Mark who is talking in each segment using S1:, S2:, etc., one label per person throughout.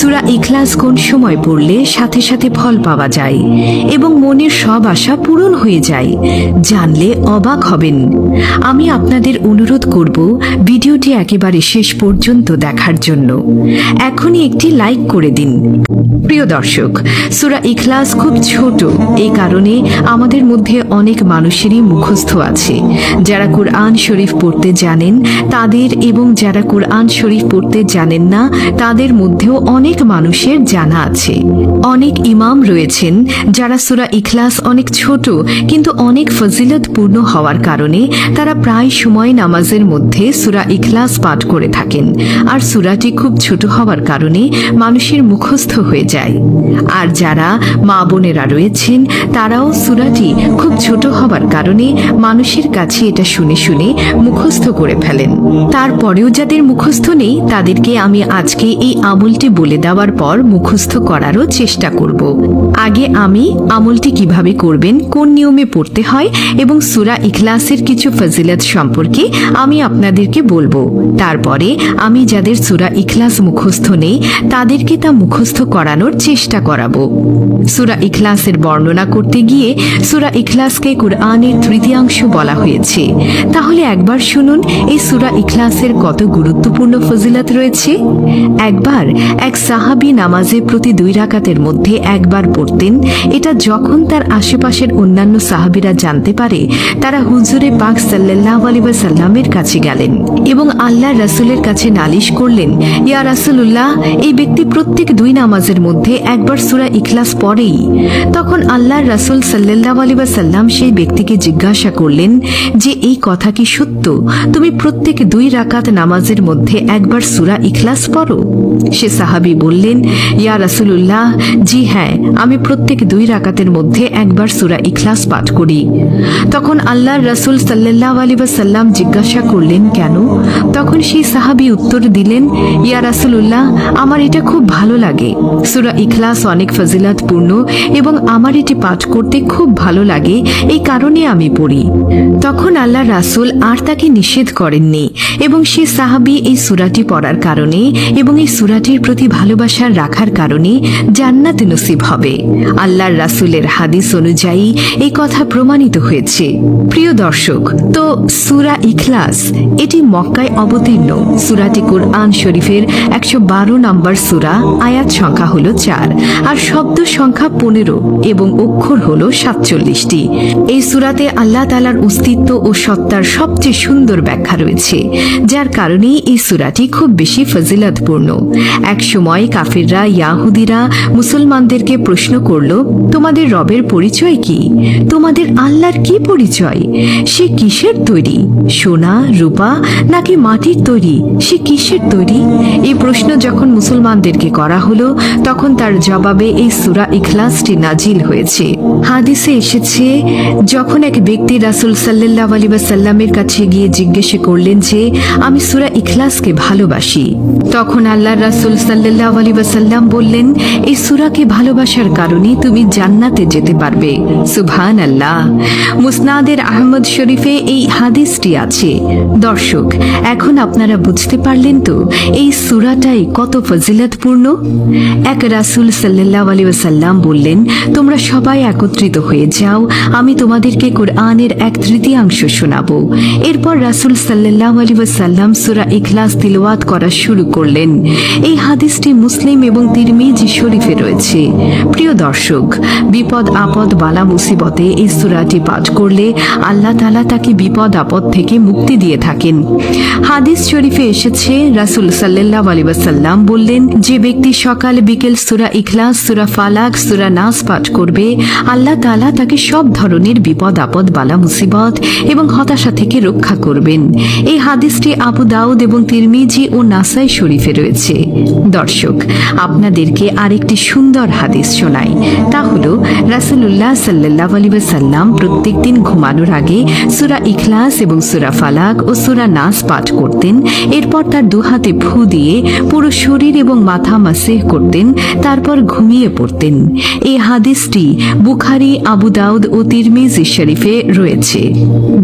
S1: সূরা ইখলাস কোন সময় পড়লে সাথে সাথে ফল পাওয়া যায় এবং মনের সব আশা পূরণ হয়ে যায়, জানলে অবাক হবেন। আমি আপনাদের অনুরোধ করব ভিডিওটি একেবারে শেষ পর্যন্ত দেখার জন্য। এখনই একটি লাইক করে দিন। প্রিয় দর্শক, সূরা ইখলাস খুব ছোট, এই কারণে আমাদের মধ্যে অনেক মানুষেরই মুখস্থ আছে। যারা কুরআন শরীফ পড়তে জানেন তাদের এবং যারা কুরআন শরীফ পড়তে জানেন না তাদের মধ্যেও অনেক মানুষের জানা আছে। অনেক ইমাম রয়েছেন যারা সূরা ইখলাস অনেক ছোট কিন্তু অনেক ফজিলতপূর্ণ হওয়ার কারণে তারা প্রায় সময় নামাজের মধ্যে সূরা ইখলাস পাঠ করে থাকেন, আর সূরাটি খুব ছোট হওয়ার কারণে মানুষের মুখস্থ হয়ে যায়। আর যারা মা বোনেরা রয়েছেন তারাও সূরাটি খুব ছোট হওয়ার কারণে মানুষের কাছে এটা শুনে শুনে মুখস্থ করে ফেলেন। তারপরেও যাদের মুখস্থ নেই তাদেরকে আমি আজকে এই আমলটি বলে দেওয়ার পর মুখস্থ করারও চেষ্টা করব। আগে আমি আমলটি কিভাবে করবেন, কোন নিয়মে পড়তে হয় এবং সূরা ইখলাসের কিছু ফজিলত সম্পর্কে আমি আপনাদেরকে বলবো। তারপরে আমি যাদের সূরা ইখলাস মুখস্থ নেই তাদেরকে তা মুখস্থ করানোর চেষ্টা করাবো। সূরা ইখলাসের বর্ণনা করতে গিয়ে সূরা ইখলাসকে কুরআনের তৃতীয়াংশ বলা হয়েছে। তাহলে একবার শুনুন এই সূরা ইখলাসের কত গুরুত্বপূর্ণ ফজিলত রয়েছে। একবার এক সাহাবী নামাজে প্রতি 2 রাকাতের মধ্যে একবার পড়তেন। এটা যখন তার আশেপাশের অন্যান্য সাহাবীরা জানতে পারে, তারা হুজুরে পাক সাল্লাল্লাহু আলাইহি ওয়াসাল্লামের কাছে গেলেন এবং আল্লাহর রাসূলের কাছে নালিশ করলেন, ইয়া রাসূলুল্লাহ, এই ব্যক্তি প্রত্যেক 2 নামাজের মধ্যে একবার সূরা ইখলাস পড়েই। তখন আল্লাহর রাসূল সাল্লাল্লাহু আলাইহি ওয়াসাল্লাম সেই ব্যক্তিকে জিজ্ঞাসা করলেন যে এই কথা কি সত্য, তুমি প্রত্যেক 2 রাকাত নামাজের মধ্যে একবার সূরা ইখলাস পড়ো? সে সাহাবী বললেন, ইয়া রাসূলুল্লাহ, জি হ্যাঁ, আমি প্রত্যেক 2 রাকাতের মধ্যে একবার সূরা ইখলাস পাঠ করি। তখন আল্লাহর রাসূল সাল্লাল্লাহু আলাইহি ওয়াসাল্লাম জিজ্ঞাসা করলেন, কেন? তখন সেই সাহাবী উত্তর দিলেন, ইয়া রাসূলুল্লাহ, আমার এটা খুব ভালো লাগে। সূরা ইখলাস অনেক ফজিলতপূর্ণ এবং আমার এটি পাঠ করতে খুব ভালো লাগে, এই কারণে আমি পড়ি। তখন আল্লাহর রাসূল আর তাকে নিষেধ করেননি এবং সে সাহাবী এই সূরাটি পড়ার কারণে এবং এই সূরাটির প্রতি ভালোবাসা রাখার কারণে জান্নাত নসিব হবে। আল্লাহর রাসূলের হাদিস অনুযায়ী এই কথা প্রমাণিত হয়েছে। প্রিয় দর্শক, তো সূরা ইখলাস এটি মক্কায় অবতীর্ণ। সূরাটি কুরআন শরীফের 112 নম্বর সূরা, আয়াত সংখ্যা হলো 4 আর শব্দ সংখ্যা 15 এবং অক্ষর হলো 47টি। এই সূরাতে আল্লাহ তাআলার অস্তিত্ব ও সত্তার সবচেয়ে সুন্দর ব্যাখ্যা রয়েছে, যার কারণে এই সূরাটি খুব বেশি ফজিলতপূর্ণ। এক সময় কাফিররা, ইয়াহুদিরা মুসলমানদেরকে প্রশ্ন করল, তোমাদের রবের পরিচয় কি? তোমাদের আল্লাহর কি পরিচয়? সে কিসের তৈরি? সোনা, রূপা নাকি মাটির তৈরি? সে কিসের তৈরি? এই প্রশ্ন যখন মুসলমানদেরকে করা হলো তখন তার জবাবে এই সূরা ইখলাসটি নাজিল হয়েছে। হাদিসে এসেছে, যখন এক ব্যক্তি রাসূল সাল্লাল্লাহু আলাইহি ওয়াসাল্লামের কাছে গিয়ে জিজ্ঞাসা করলেন যে আমি সূরা ইখলাসকে ভালোবাসি, তখন আল্লাহর রাসূল সাল্লাল্লাহু আলাইহি ওয়াসাল্লাম বললেন, এই সূরাকে ভালোবাসার কারণে তুমি জান্নাতে যেতে পারবে। সুবহানাল্লাহ। মুসনাদের আহমদ শরীফে এই হাদিসটি আছে। দর্শক, এখন আপনারা বুঝতে পারলেন তো এই সূরাটাই কত ফজিলতপূর্ণ। এক রাসূল সাল্লাল্লাহু আলাইহি ওয়াসাল্লাম বললেন, তোমরা সবাই একত্রিত হয়ে যাও, আমি তোমাদেরকে কুরআনের 1/3 শোনাবো। এরপর রাসূল সাল্লাল্লাহু আলাইহি ওয়াসাল্লাম সূরা ইখলাস তিলাওয়াত করা শুরু করলেন। এই হাদিসটি মুসলিম এবং তিরমিজি শরীফে রয়েছে। প্রিয় দর্শক, বিপদ আপদ বালা মুসিবতে এই সূরাটি পাঠ করলে আল্লাহ তাআলা তাকে বিপদ আপদ থেকে মুক্তি দিয়ে থাকেন। হাদিস শরীফে এসেছে, রাসূল সাল্লাল্লাহু আলাইহি ওয়াসাল্লাম বললেন, যে ব্যক্তি সকাল বিকেল সূরা ইখলাস, সূরা ফালাক, সূরা নাস পাঠ করবে, আল্লাহ তাআলা তাকে সব ধরনের বিপদ আপদ বালা মুসিবত এবং হতাশা থেকে রক্ষা করবেন। এই হাদিসটি আবু দাউদ এবং তিরমিজি ও নাসাই শরীফে রয়েছে। দর্শক, আপনাদেরকে আরেকটি সুন্দর হাদিস শোনাই। তা হলো রাসূলুল্লাহ সাল্লাল্লাহু আলাইহি ওয়াসাল্লাম প্রত্যেকদিন ঘুমানোর আগে সূরা ইখলাস এবং সূরা ফালাক ও সূরা নাস পাঠ করতেন। এরপর তার 2 হাতে ফু দিয়ে পুরো শরীর এবং মাথা মাসেহ করতেন, তারপর ঘুমিয়ে পড়তেন। এই হাদিসটি বুখারী, আবু দাউদ ও তিরমিজি শরীফে রয়েছে।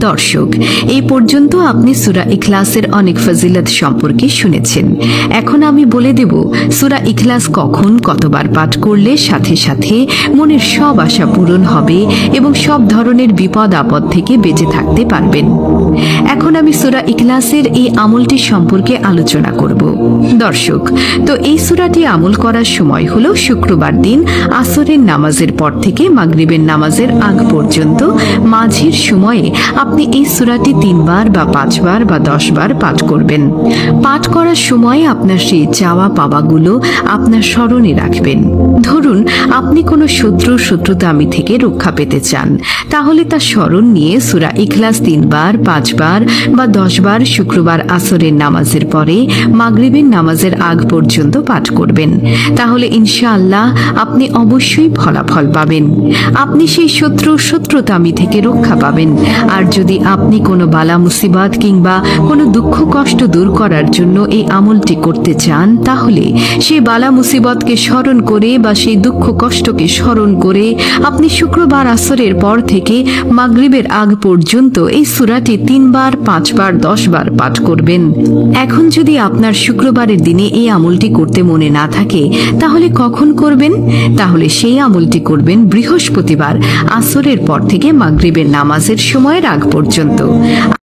S1: দর্শক, এই পর্যন্ত আপনি সূরা ইখলাসের অনেক ফজিলত সম্পর্কে শুনেছেন। এখন আমি বলে দেব সূরা ইখলাস কখন কতবার পাঠ করলে সাথে সাথে মনের সব আশা পূরণ হবে এবং সব ধরনের বিপদ আপদ থেকে বেঁচে থাকতে পারবেন। এখন আমি সূরা ইখলাসের এই আমলটি সম্পর্কে আলোচনা করব। দর্শক, তো এই সূরাটি আমল করার সময় হলো শুক্রবার দিন আসরের নামাজের পর থেকে মাগরিবের নামাজের আগ পর্যন্ত মাঝের সময়ে আপনি এই সূরাটি 3 বার বা 5 বার বা 10 বার পাঠ করবেন। পাঠ করার সময় আপনার সেই চাওয়া পাওয়াগুলো আপনার স্মরণে রাখবেন। ধরুন আপনি কোনো শত্রুতামি থেকে রক্ষা পেতে চান, তাহলে তা স্মরণ নিয়ে সূরা ইখলাস 3 বার 5 বার বা 10 বার শুক্রবার আসরের নামাজের পরে মাগরিবের নামাজের আগ পর্যন্ত পাঠ করবেন। তাহলে ইনশাআল্লাহ আপনি অবশ্যই ফলাফল পাবেন। আপনি সেই শত্রুতামি থেকে রক্ষা পাবেন। আর যদি আপনি কোনো বালা মুসিবত কিংবা কোনো দুঃখ কষ্ট দূর করার জন্য এই আমলটি করতে চান, তাহলে সেই বালা মুসিবতকে স্মরণ করে বা সেই দুঃখ কষ্টকে স্মরণ করে আপনি শুক্রবার আসরের পর থেকে মাগরিবের আগ পর্যন্ত এই সূরাটি 3 বার 5 বার 10 বার পাঠ করবেন। এখন যদি আপনার শুক্রবারের দিনে এই আমলটি করতে মনে না থাকে, তাহলে কখন করবেন? তাহলে সেই আমলটি করবেন বৃহস্পতিবার আসরের পর থেকে মাগরিবের নামাজের সময়ের আগ পর্যন্ত।